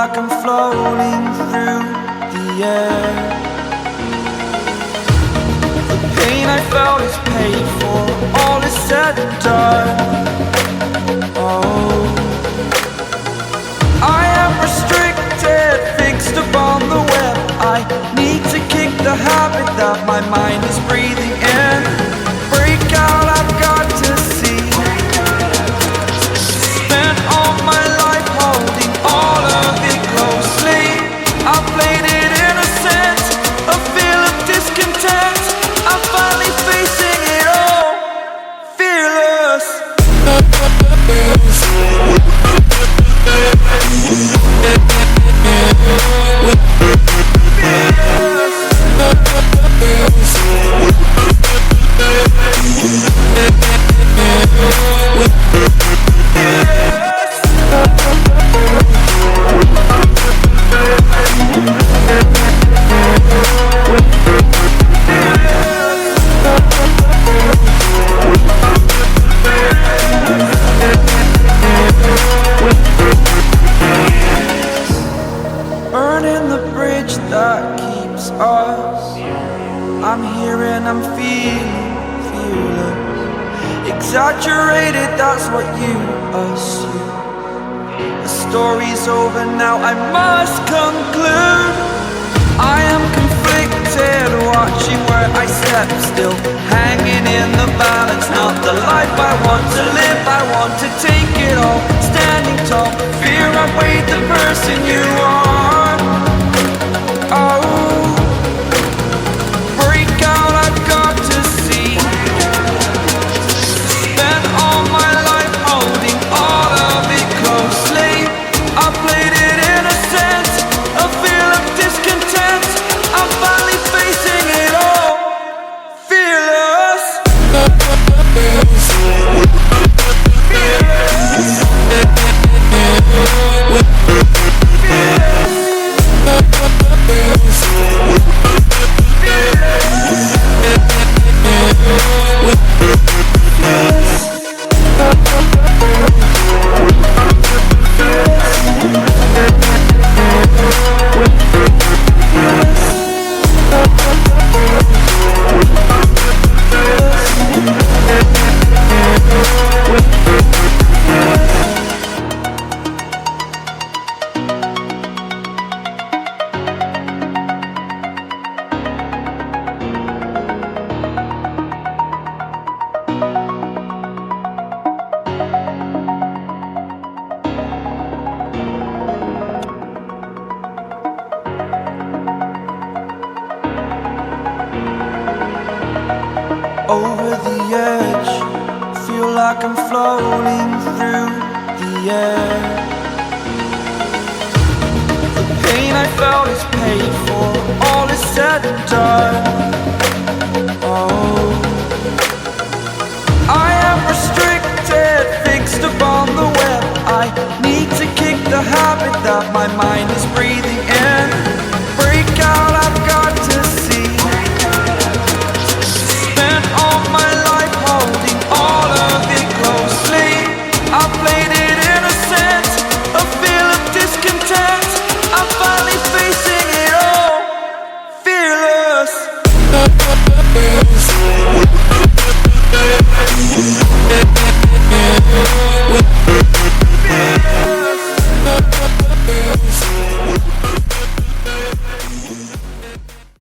like I'm floating through the air. The pain I felt is paid for, all is said and done. Oh, I am restricted, fixed upon the web. I need to kick the habit that my mind is breathing in. Break out, I've got to see. Spent all my life holding all of it closely. I played it innocent, a feel of discontent. I'm finally facing it all, fearless. Burning the bridge that keeps us. I'm here and I'm feeling fearless. Exaggerated, that's what you assume. The story's over now, I must conclude. I am conflicted, watching where I step still, hanging in the balance. Not the life I want to live, I want to take it all. Standing tall, fear outweighed the person you are. Oh, break out, I've got to see. Spent all my life holding all of it closely. I played it innocent, a feel of discontent. I'm finally facing it all, fearless. Over the edge, feel like I'm floating through the air. The pain I felt is paid for, all is said and done.